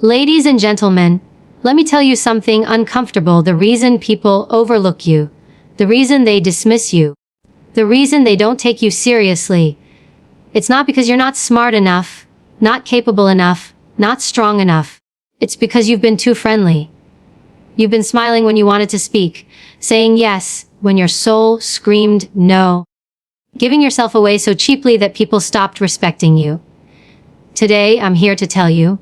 Ladies and gentlemen, let me tell you something uncomfortable. The reason people overlook you, the reason they dismiss you, the reason they don't take you seriously, it's not because you're not smart enough, not capable enough, not strong enough. It's because you've been too friendly. You've been smiling when you wanted to speak, saying yes when your soul screamed no, giving yourself away so cheaply that people stopped respecting you. Today, I'm here to tell you,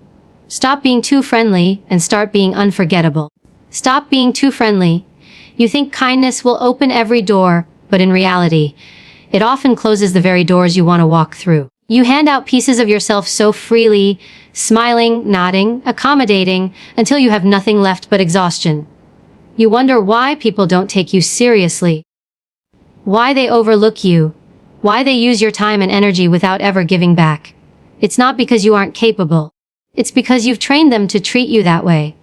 stop being too friendly and start being unforgettable. Stop being too friendly. You think kindness will open every door, but in reality, it often closes the very doors you want to walk through. You hand out pieces of yourself so freely, smiling, nodding, accommodating, until you have nothing left but exhaustion. You wonder why people don't take you seriously, why they overlook you, why they use your time and energy without ever giving back. It's not because you aren't capable. It's because you've trained them to treat you that way.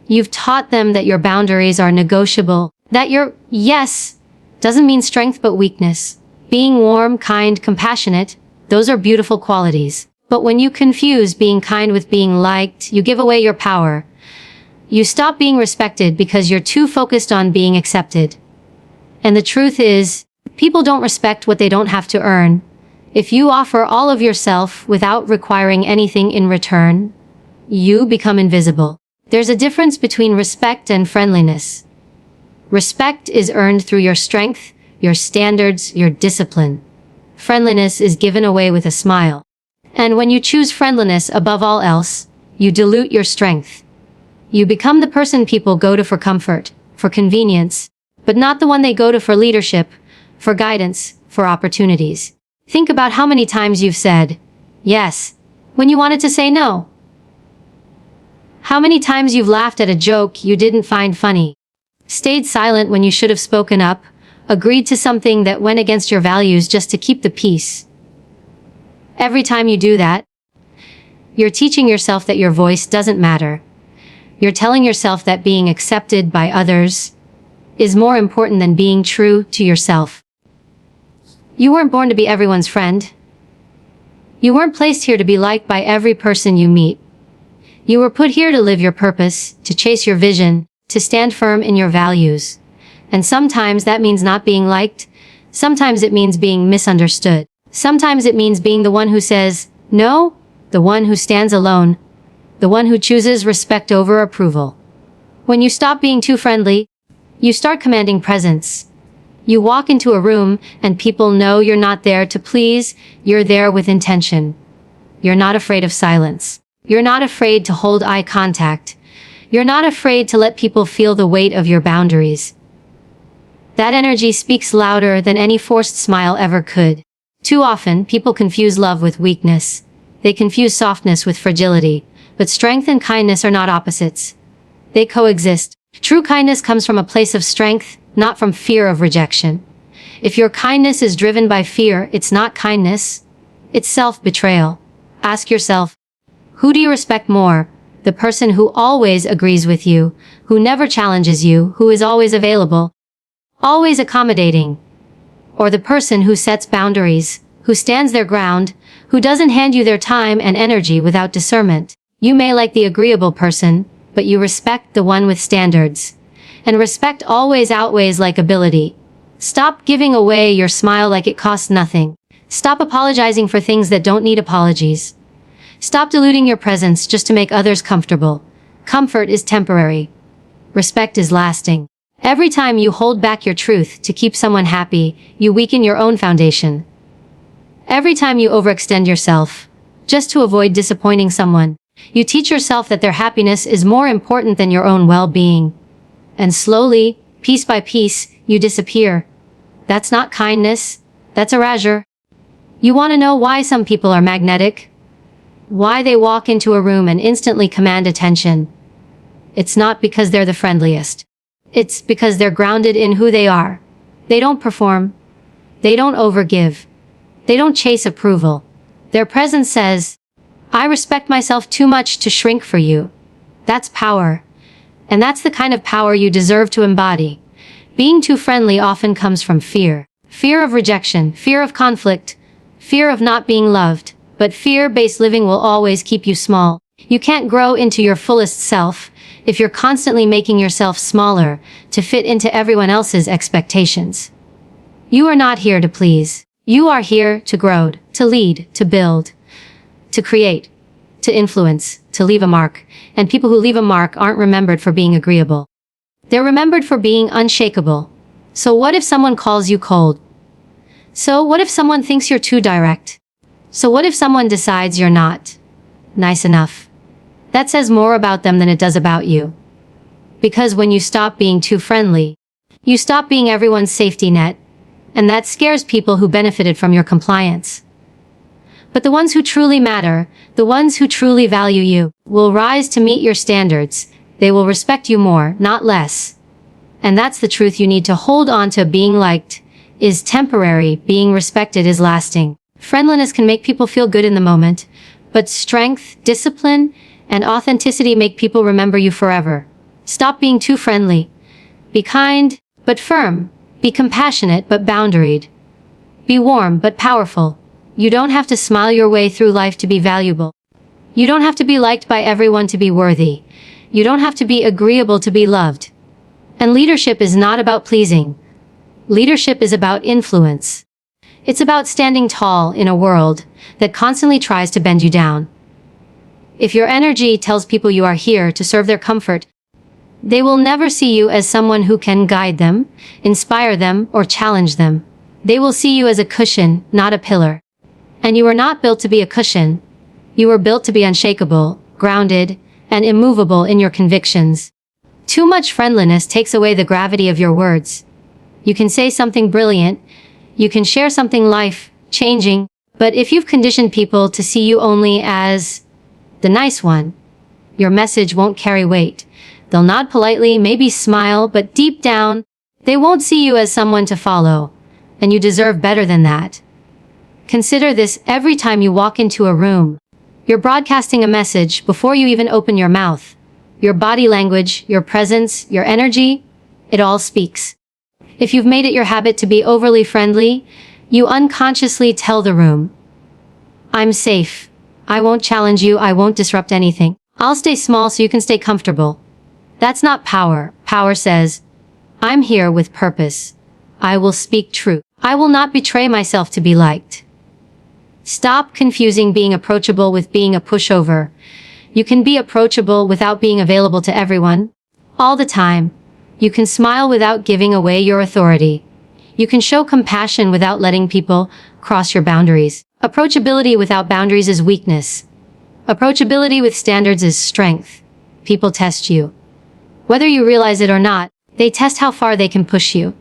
You've taught them that your boundaries are negotiable, that your yes doesn't mean strength but weakness. Being warm, kind, compassionate, those are beautiful qualities. But when you confuse being kind with being liked, you give away your power. You stop being respected because you're too focused on being accepted. And the truth is, people don't respect what they don't have to earn. If you offer all of yourself without requiring anything in return, you become invisible. There's a difference between respect and friendliness. Respect is earned through your strength, your standards, your discipline. Friendliness is given away with a smile. And when you choose friendliness above all else, you dilute your strength. You become the person people go to for comfort, for convenience, but not the one they go to for leadership, for guidance, for opportunities. Think about how many times you've said yes when you wanted to say no. How many times you've laughed at a joke you didn't find funny, stayed silent when you should have spoken up, agreed to something that went against your values just to keep the peace. Every time you do that, you're teaching yourself that your voice doesn't matter. You're telling yourself that being accepted by others is more important than being true to yourself. You weren't born to be everyone's friend. You weren't placed here to be liked by every person you meet. You were put here to live your purpose, to chase your vision, to stand firm in your values. And sometimes that means not being liked. Sometimes it means being misunderstood. Sometimes it means being the one who says no, the one who stands alone, the one who chooses respect over approval. When you stop being too friendly, you start commanding presence. You walk into a room and people know you're not there to please, you're there with intention. You're not afraid of silence. You're not afraid to hold eye contact. You're not afraid to let people feel the weight of your boundaries. That energy speaks louder than any forced smile ever could. Too often, people confuse love with weakness. They confuse softness with fragility. But strength and kindness are not opposites. They coexist. True kindness comes from a place of strength, not from fear of rejection. If your kindness is driven by fear, it's not kindness. It's self-betrayal. Ask yourself, who do you respect more? The person who always agrees with you, who never challenges you, who is always available, always accommodating, or the person who sets boundaries, who stands their ground, who doesn't hand you their time and energy without discernment. You may like the agreeable person, but you respect the one with standards. And respect always outweighs likability. Stop giving away your smile like it costs nothing. Stop apologizing for things that don't need apologies. Stop diluting your presence just to make others comfortable. Comfort is temporary. Respect is lasting. Every time you hold back your truth to keep someone happy, you weaken your own foundation. Every time you overextend yourself, just to avoid disappointing someone, you teach yourself that their happiness is more important than your own well-being. And slowly, piece by piece, you disappear. That's not kindness. That's erasure. You want to know why some people are magnetic? Why they walk into a room and instantly command attention? It's not because they're the friendliest. It's because they're grounded in who they are. They don't perform. They don't overgive. They don't chase approval. Their presence says, I respect myself too much to shrink for you. That's power. And that's the kind of power you deserve to embody. Being too friendly often comes from fear. Fear of rejection, fear of conflict, fear of not being loved. But fear-based living will always keep you small. You can't grow into your fullest self if you're constantly making yourself smaller to fit into everyone else's expectations. You are not here to please. You are here to grow, to lead, to build, to create, to influence, to leave a mark. And people who leave a mark aren't remembered for being agreeable. They're remembered for being unshakable. So what if someone calls you cold? So what if someone thinks you're too direct? So what if someone decides you're not nice enough? That says more about them than it does about you. Because when you stop being too friendly, you stop being everyone's safety net, and that scares people who benefited from your compliance. But the ones who truly matter, the ones who truly value you, will rise to meet your standards. They will respect you more, not less. And that's the truth you need to hold on to. Being liked is temporary, being respected is lasting. Friendliness can make people feel good in the moment, but strength, discipline, and authenticity make people remember you forever. Stop being too friendly. Be kind, but firm. Be compassionate, but boundaried. Be warm, but powerful. You don't have to smile your way through life to be valuable. You don't have to be liked by everyone to be worthy. You don't have to be agreeable to be loved. And leadership is not about pleasing. Leadership is about influence. It's about standing tall in a world that constantly tries to bend you down. If your energy tells people you are here to serve their comfort, they will never see you as someone who can guide them, inspire them, or challenge them. They will see you as a cushion, not a pillar. And you were not built to be a cushion. You were built to be unshakable, grounded, and immovable in your convictions. Too much friendliness takes away the gravity of your words. You can say something brilliant, you can share something life-changing, but if you've conditioned people to see you only as the nice one, your message won't carry weight. They'll nod politely, maybe smile, but deep down, they won't see you as someone to follow, and you deserve better than that. Consider this: every time you walk into a room, you're broadcasting a message before you even open your mouth. Your body language, your presence, your energy, it all speaks. If you've made it your habit to be overly friendly, you unconsciously tell the room, I'm safe. I won't challenge you. I won't disrupt anything. I'll stay small so you can stay comfortable. That's not power. Power says, I'm here with purpose. I will speak truth. I will not betray myself to be liked. Stop confusing being approachable with being a pushover. You can be approachable without being available to everyone, all the time. You can smile without giving away your authority. You can show compassion without letting people cross your boundaries. Approachability without boundaries is weakness. Approachability with standards is strength. People test you. Whether you realize it or not, they test how far they can push you.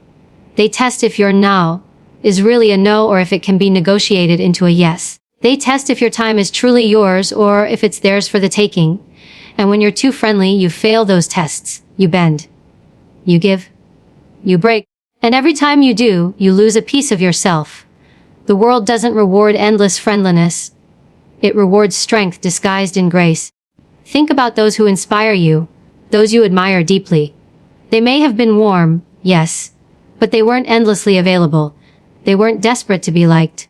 They test if your no is really a no or if it can be negotiated into a yes. They test if your time is truly yours or if it's theirs for the taking. And when you're too friendly, you fail those tests. You bend. You give. You break. And every time you do, you lose a piece of yourself. The world doesn't reward endless friendliness. It rewards strength disguised in grace. Think about those who inspire you, those you admire deeply. They may have been warm, yes, but they weren't endlessly available. They weren't desperate to be liked.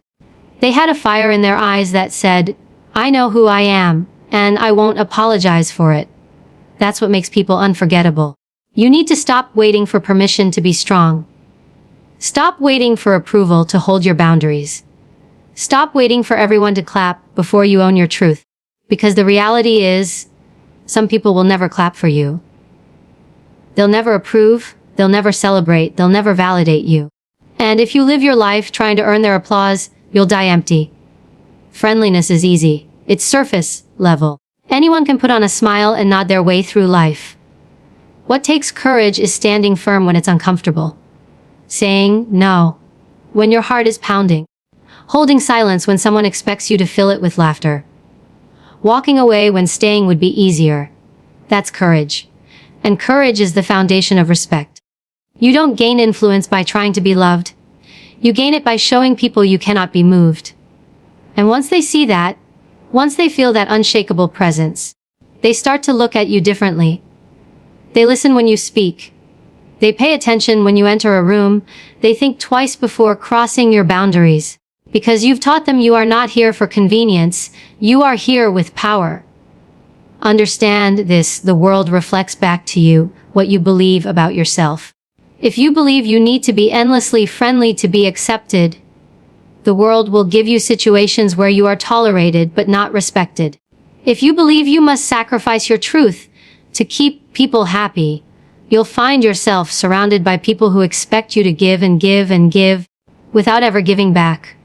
They had a fire in their eyes that said, I know who I am, and I won't apologize for it. That's what makes people unforgettable. You need to stop waiting for permission to be strong. Stop waiting for approval to hold your boundaries. Stop waiting for everyone to clap before you own your truth. Because the reality is, some people will never clap for you. They'll never approve, they'll never celebrate, they'll never validate you. And if you live your life trying to earn their applause, you'll die empty. Friendliness is easy. It's surface level. Anyone can put on a smile and nod their way through life. What takes courage is standing firm when it's uncomfortable. Saying no when your heart is pounding. Holding silence when someone expects you to fill it with laughter. Walking away when staying would be easier. That's courage. And courage is the foundation of respect. You don't gain influence by trying to be loved. You gain it by showing people you cannot be moved. And once they see that, once they feel that unshakable presence, they start to look at you differently. They listen when you speak. They pay attention when you enter a room. They think twice before crossing your boundaries. Because you've taught them you are not here for convenience, you are here with power. Understand this, the world reflects back to you what you believe about yourself. If you believe you need to be endlessly friendly to be accepted, the world will give you situations where you are tolerated but not respected. If you believe you must sacrifice your truth to keep people happy, you'll find yourself surrounded by people who expect you to give and give and give without ever giving back.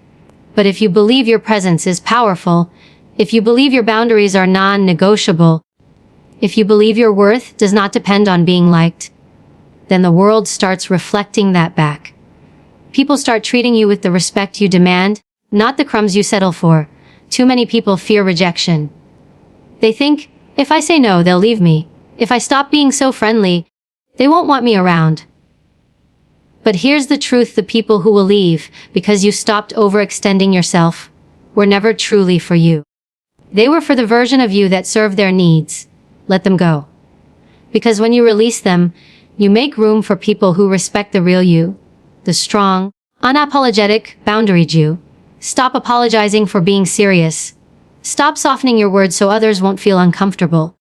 But if you believe your presence is powerful, if you believe your boundaries are non-negotiable, if you believe your worth does not depend on being liked, then the world starts reflecting that back. People start treating you with the respect you demand, not the crumbs you settle for. Too many people fear rejection. They think, if I say no, they'll leave me. If I stop being so friendly, they won't want me around. But here's the truth, the people who will leave because you stopped overextending yourself were never truly for you. They were for the version of you that served their needs. Let them go. Because when you release them, you make room for people who respect the real you, the strong, unapologetic, boundaried you. Stop apologizing for being serious. Stop softening your words so others won't feel uncomfortable.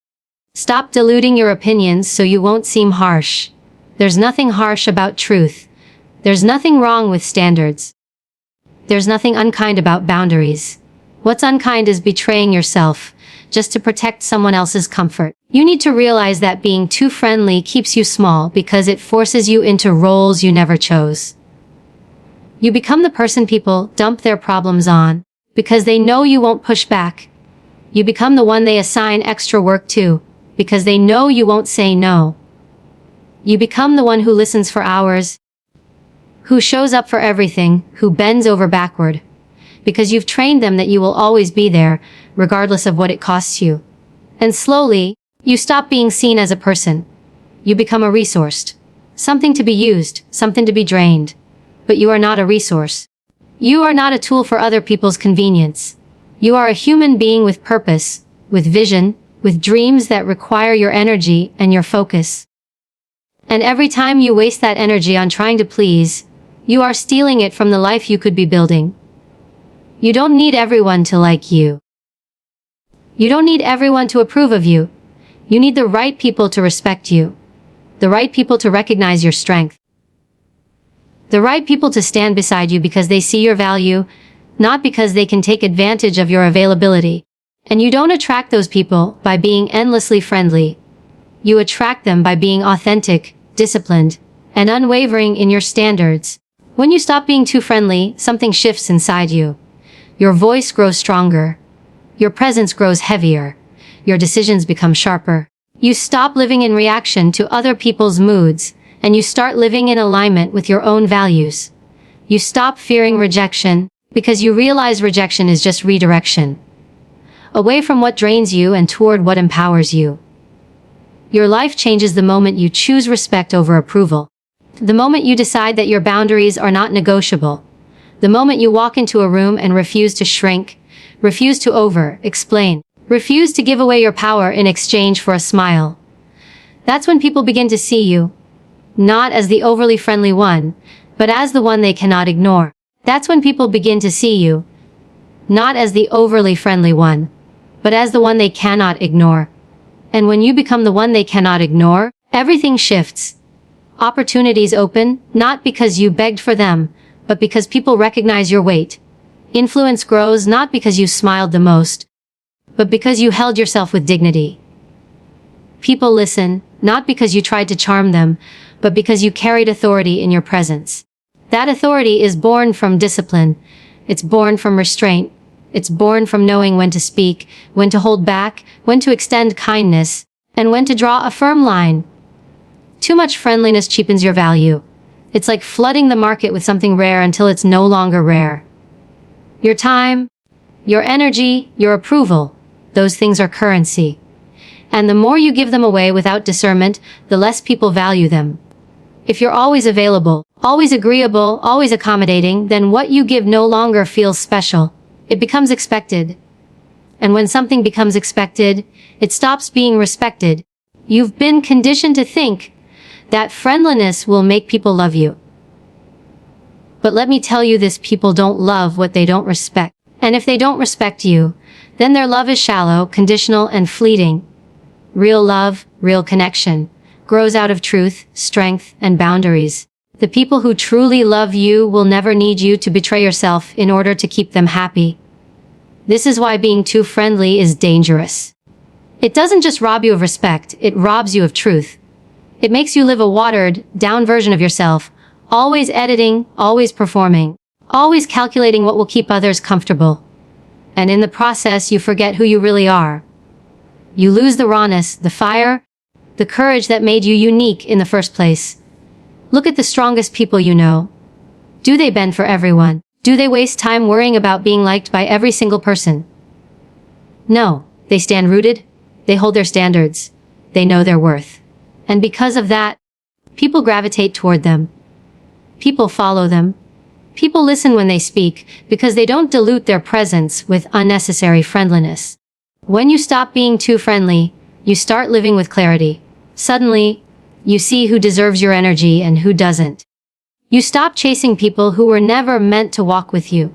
Stop diluting your opinions so you won't seem harsh. There's nothing harsh about truth. There's nothing wrong with standards. There's nothing unkind about boundaries. What's unkind is betraying yourself just to protect someone else's comfort. You need to realize that being too friendly keeps you small because it forces you into roles you never chose. You become the person people dump their problems on because they know you won't push back. You become the one they assign extra work to because they know you won't say no. You become the one who listens for hours, who shows up for everything, who bends over backward, because you've trained them that you will always be there, regardless of what it costs you. And slowly, you stop being seen as a person. You become a resource. Something to be used, something to be drained. But you are not a resource. You are not a tool for other people's convenience. You are a human being with purpose, with vision, with dreams that require your energy and your focus. And every time you waste that energy on trying to please, you are stealing it from the life you could be building. You don't need everyone to like you. You don't need everyone to approve of you. You need the right people to respect you. The right people to recognize your strength. The right people to stand beside you because they see your value, not because they can take advantage of your availability. And you don't attract those people by being endlessly friendly. You attract them by being authentic, disciplined, and unwavering in your standards. When you stop being too friendly, something shifts inside you. Your voice grows stronger. Your presence grows heavier. Your decisions become sharper. You stop living in reaction to other people's moods, and you start living in alignment with your own values. You stop fearing rejection, because you realize rejection is just redirection. Away from what drains you and toward what empowers you. Your life changes the moment you choose respect over approval. The moment you decide that your boundaries are not negotiable. The moment you walk into a room and refuse to shrink, refuse to over-explain, refuse to give away your power in exchange for a smile. That's when people begin to see you, not as the overly friendly one, but as the one they cannot ignore. That's when people begin to see you, not as the overly friendly one, but as the one they cannot ignore. And when you become the one they cannot ignore, everything shifts. Opportunities open, not because you begged for them, but because people recognize your weight. Influence grows not because you smiled the most, but because you held yourself with dignity. People listen, not because you tried to charm them, but because you carried authority in your presence. That authority is born from discipline. It's born from restraint. It's born from knowing when to speak, when to hold back, when to extend kindness, and when to draw a firm line. Too much friendliness cheapens your value. It's like flooding the market with something rare until it's no longer rare. Your time, your energy, your approval, those things are currency. And the more you give them away without discernment, the less people value them. If you're always available, always agreeable, always accommodating, then what you give no longer feels special. It becomes expected. And when something becomes expected, it stops being respected. You've been conditioned to think that friendliness will make people love you. But let me tell you this, people don't love what they don't respect. And if they don't respect you, then their love is shallow, conditional, and fleeting. Real love, real connection, grows out of truth, strength, and boundaries. The people who truly love you will never need you to betray yourself in order to keep them happy. This is why being too friendly is dangerous. It doesn't just rob you of respect, it robs you of truth. It makes you live a watered, down version of yourself, always editing, always performing, always calculating what will keep others comfortable. And in the process, you forget who you really are. You lose the rawness, the fire, the courage that made you unique in the first place. Look at the strongest people you know. Do they bend for everyone? Do they waste time worrying about being liked by every single person? No, they stand rooted. They hold their standards. They know their worth. And because of that, people gravitate toward them. People follow them. People listen when they speak because they don't dilute their presence with unnecessary friendliness. When you stop being too friendly, you start living with clarity. Suddenly, you see who deserves your energy and who doesn't. You stop chasing people who were never meant to walk with you.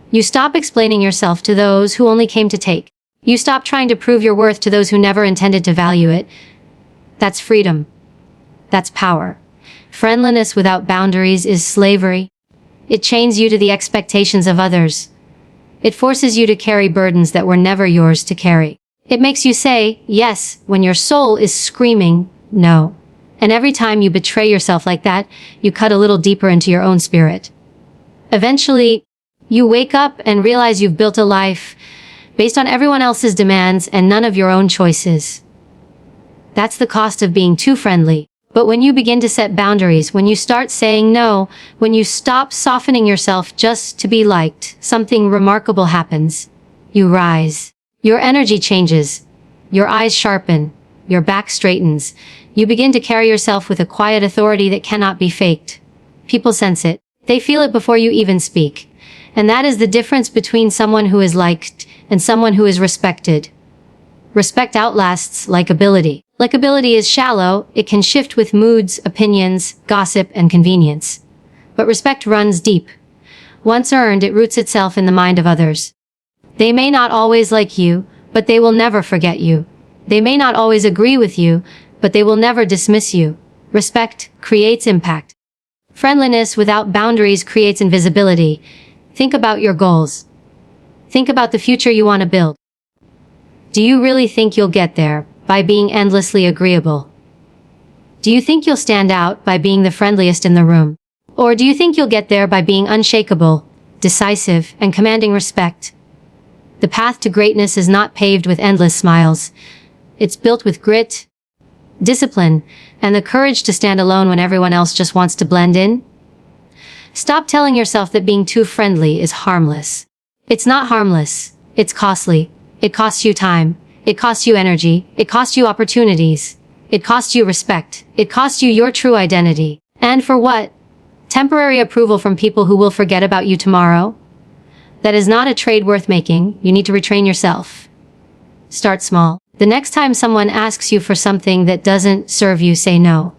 You stop explaining yourself to those who only came to take. You stop trying to prove your worth to those who never intended to value it. That's freedom. That's power. Friendliness without boundaries is slavery. It chains you to the expectations of others. It forces you to carry burdens that were never yours to carry. It makes you say yes when your soul is screaming no. And every time you betray yourself like that, you cut a little deeper into your own spirit. Eventually, you wake up and realize you've built a life based on everyone else's demands and none of your own choices. That's the cost of being too friendly. But when you begin to set boundaries, when you start saying no, when you stop softening yourself just to be liked, something remarkable happens. You rise. Your energy changes. Your eyes sharpen. Your back straightens. You begin to carry yourself with a quiet authority that cannot be faked. People sense it. They feel it before you even speak. And that is the difference between someone who is liked and someone who is respected. Respect outlasts likability. Likability is shallow, it can shift with moods, opinions, gossip, and convenience. But respect runs deep. Once earned, it roots itself in the mind of others. They may not always like you, but they will never forget you. They may not always agree with you, but they will never dismiss you. Respect creates impact. Friendliness without boundaries creates invisibility. Think about your goals. Think about the future you want to build. Do you really think you'll get there by being endlessly agreeable? Do you think you'll stand out by being the friendliest in the room? Or do you think you'll get there by being unshakable, decisive, and commanding respect? The path to greatness is not paved with endless smiles. It's built with grit, discipline, and the courage to stand alone when everyone else just wants to blend in. Stop telling yourself that being too friendly is harmless. It's not harmless. It's costly. It costs you time. It costs you energy. It costs you opportunities. It costs you respect. It costs you your true identity. And for what? Temporary approval from people who will forget about you tomorrow? That is not a trade worth making. You need to retrain yourself. Start small. The next time someone asks you for something that doesn't serve you, say no.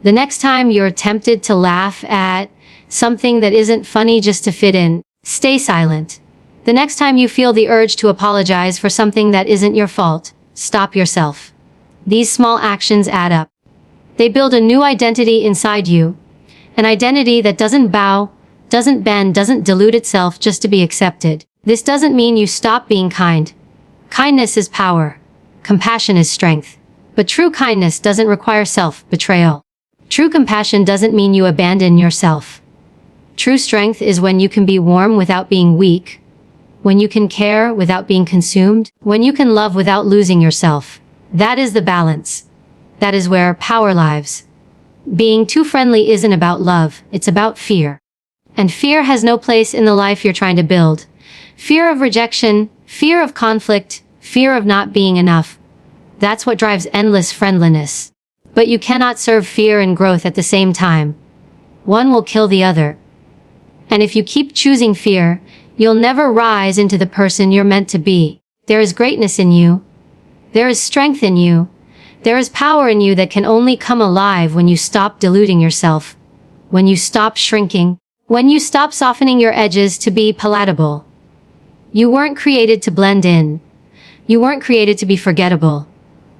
The next time you're tempted to laugh at something that isn't funny just to fit in, stay silent. The next time you feel the urge to apologize for something that isn't your fault, stop yourself. These small actions add up. They build a new identity inside you. An identity that doesn't bow, doesn't bend, doesn't dilute itself just to be accepted. This doesn't mean you stop being kind. Kindness is power. Compassion is strength. But true kindness doesn't require self-betrayal. True compassion doesn't mean you abandon yourself. True strength is when you can be warm without being weak, when you can care without being consumed, when you can love without losing yourself. That is the balance. That is where power lives. Being too friendly isn't about love, it's about fear. And fear has no place in the life you're trying to build. Fear of rejection, fear of conflict, fear of not being enough. That's what drives endless friendliness. But you cannot serve fear and growth at the same time. One will kill the other. And if you keep choosing fear, you'll never rise into the person you're meant to be. There is greatness in you. There is strength in you. There is power in you that can only come alive when you stop deluding yourself. When you stop shrinking. When you stop softening your edges to be palatable. You weren't created to blend in. You weren't created to be forgettable.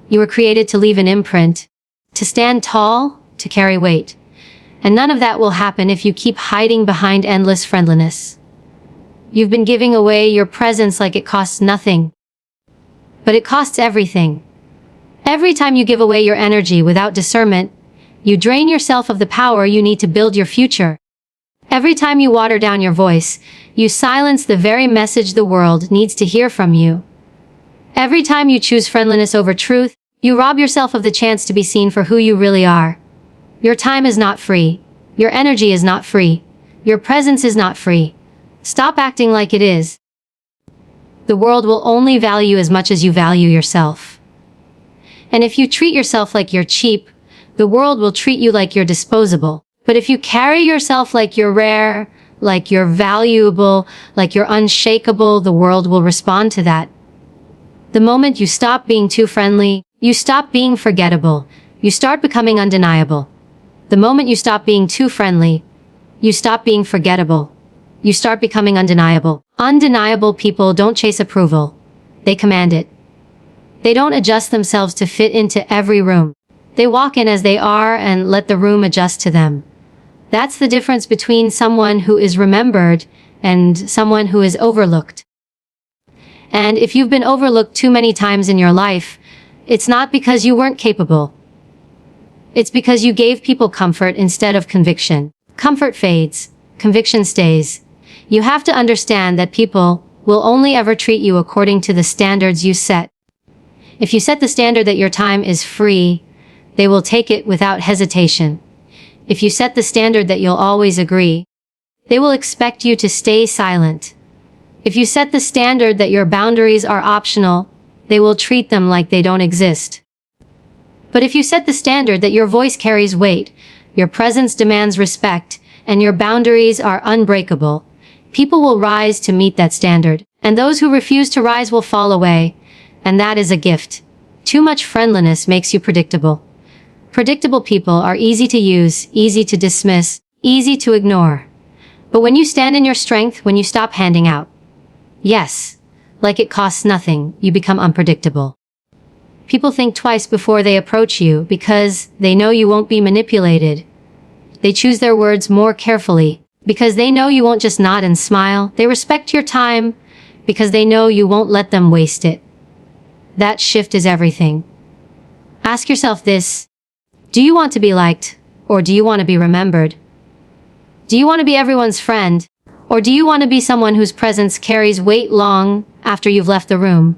You were created to leave an imprint, to stand tall, to carry weight. And none of that will happen if you keep hiding behind endless friendliness. You've been giving away your presence like it costs nothing. But it costs everything. Every time you give away your energy without discernment, you drain yourself of the power you need to build your future. Every time you water down your voice, you silence the very message the world needs to hear from you. Every time you choose friendliness over truth, you rob yourself of the chance to be seen for who you really are. Your time is not free. Your energy is not free. Your presence is not free. Stop acting like it is. The world will only value as much as you value yourself. And if you treat yourself like you're cheap, the world will treat you like you're disposable. But if you carry yourself like you're rare, like you're valuable, like you're unshakable, the world will respond to that. The moment you stop being too friendly, you stop being forgettable. You start becoming undeniable. The moment you stop being too friendly, you stop being forgettable. You start becoming undeniable. Undeniable people don't chase approval. They command it. They don't adjust themselves to fit into every room. They walk in as they are and let the room adjust to them. That's the difference between someone who is remembered and someone who is overlooked. And if you've been overlooked too many times in your life, it's not because you weren't capable. It's because you gave people comfort instead of conviction. Comfort fades. Conviction stays. You have to understand that people will only ever treat you according to the standards you set. If you set the standard that your time is free, they will take it without hesitation. If you set the standard that you'll always agree, they will expect you to stay silent. If you set the standard that your boundaries are optional, they will treat them like they don't exist. But if you set the standard that your voice carries weight, your presence demands respect, and your boundaries are unbreakable, people will rise to meet that standard, and those who refuse to rise will fall away, and that is a gift. Too much friendliness makes you predictable. Predictable people are easy to use, easy to dismiss, easy to ignore. But when you stand in your strength, when you stop handing out, yes, like it costs nothing, you become unpredictable. People think twice before they approach you because they know you won't be manipulated. They choose their words more carefully because they know you won't just nod and smile. They respect your time because they know you won't let them waste it. That shift is everything. Ask yourself this: do you want to be liked, or do you want to be remembered? Do you want to be everyone's friend, or do you want to be someone whose presence carries weight long after you've left the room?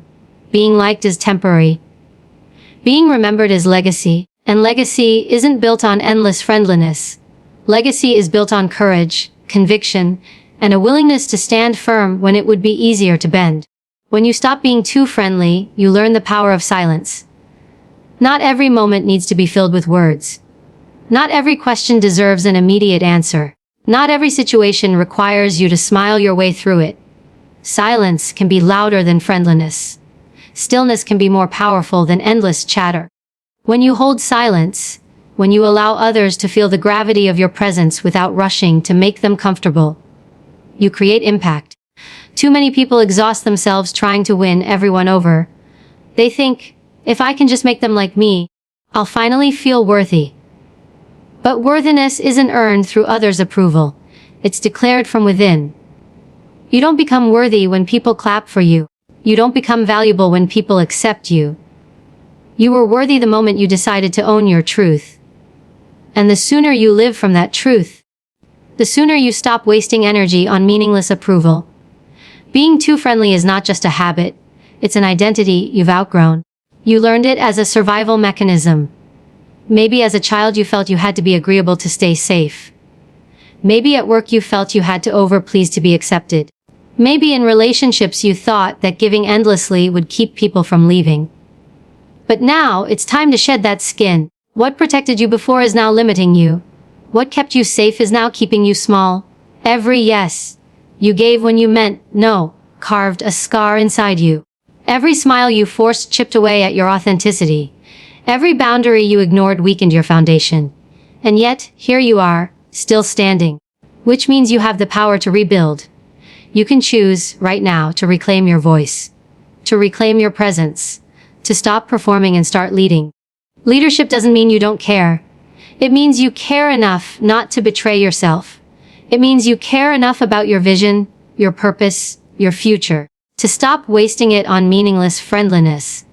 Being liked is temporary. Being remembered is legacy, and legacy isn't built on endless friendliness. Legacy is built on courage, conviction, and a willingness to stand firm when it would be easier to bend. When you stop being too friendly, you learn the power of silence. Not every moment needs to be filled with words. Not every question deserves an immediate answer. Not every situation requires you to smile your way through it. Silence can be louder than friendliness. Stillness can be more powerful than endless chatter. When you hold silence, when you allow others to feel the gravity of your presence without rushing to make them comfortable, you create impact. Too many people exhaust themselves trying to win everyone over. They think, if I can just make them like me, I'll finally feel worthy. But worthiness isn't earned through others' approval. It's declared from within. You don't become worthy when people clap for you. You don't become valuable when people accept you. You were worthy the moment you decided to own your truth. And the sooner you live from that truth, the sooner you stop wasting energy on meaningless approval. Being too friendly is not just a habit. It's an identity you've outgrown. You learned it as a survival mechanism. Maybe as a child you felt you had to be agreeable to stay safe. Maybe at work you felt you had to overplease to be accepted. Maybe in relationships you thought that giving endlessly would keep people from leaving. But now it's time to shed that skin. What protected you before is now limiting you. What kept you safe is now keeping you small. Every yes you gave when you meant no carved a scar inside you. Every smile you forced chipped away at your authenticity. Every boundary you ignored weakened your foundation. And yet, here you are, still standing. Which means you have the power to rebuild. You can choose, right now, to reclaim your voice. To reclaim your presence. to stop performing and start leading. Leadership doesn't mean you don't care. It means you care enough not to betray yourself. It means you care enough about your vision, your purpose, your future, to stop wasting it on meaningless friendliness.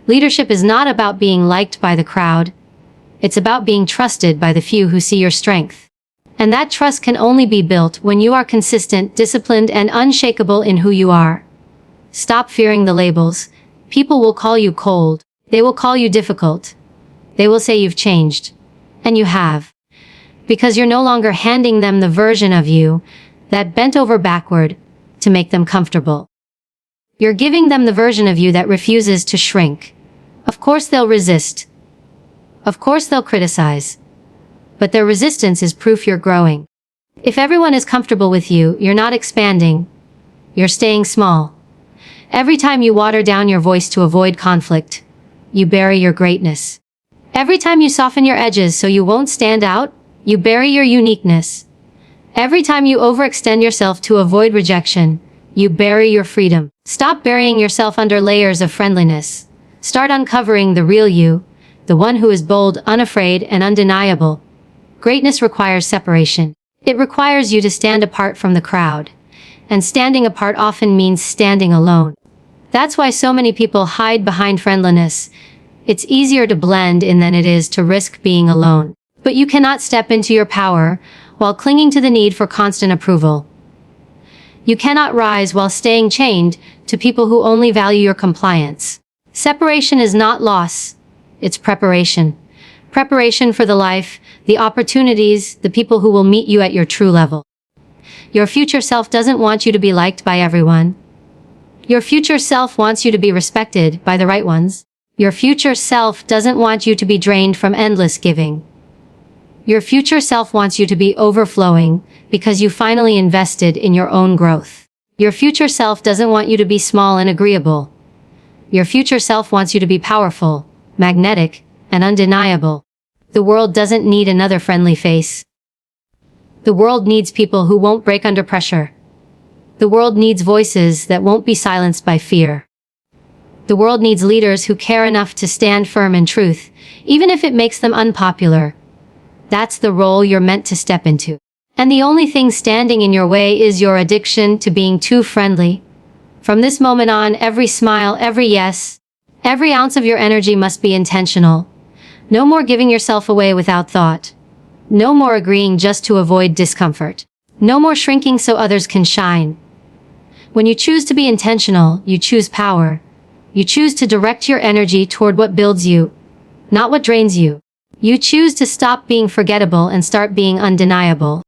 Leadership is not about being liked by the crowd. It's about being trusted by the few who see your strength. And that trust can only be built when you are consistent, disciplined, and unshakable in who you are. Stop fearing the labels. People will call you cold. They will call you difficult. They will say you've changed. And you have. Because you're no longer handing them the version of you that bent over backward to make them comfortable. You're giving them the version of you that refuses to shrink. Of course they'll resist. Of course they'll criticize. But their resistance is proof you're growing. If everyone is comfortable with you, you're not expanding. You're staying small. Every time you water down your voice to avoid conflict, you bury your greatness. Every time you soften your edges so you won't stand out, you bury your uniqueness. Every time you overextend yourself to avoid rejection, you bury your freedom. Stop burying yourself under layers of friendliness. Start uncovering the real you, the one who is bold, unafraid, and undeniable. Greatness requires separation. It requires you to stand apart from the crowd. And standing apart often means standing alone. That's why so many people hide behind friendliness. It's easier to blend in than it is to risk being alone. But you cannot step into your power while clinging to the need for constant approval. You cannot rise while staying chained to people who only value your compliance. Separation is not loss. It's preparation. Preparation for the life, the opportunities, the people who will meet you at your true level. Your future self doesn't want you to be liked by everyone. Your future self wants you to be respected by the right ones. Your future self doesn't want you to be drained from endless giving. Your future self wants you to be overflowing because you finally invested in your own growth. Your future self doesn't want you to be small and agreeable. Your future self wants you to be powerful, magnetic, and undeniable. The world doesn't need another friendly face. The world needs people who won't break under pressure. The world needs voices that won't be silenced by fear. The world needs leaders who care enough to stand firm in truth, even if it makes them unpopular. That's the role you're meant to step into. And the only thing standing in your way is your addiction to being too friendly. From this moment on, every smile, every yes, every ounce of your energy must be intentional. No more giving yourself away without thought. No more agreeing just to avoid discomfort. No more shrinking so others can shine. When you choose to be intentional, you choose power. You choose to direct your energy toward what builds you, not what drains you. You choose to stop being forgettable and start being undeniable.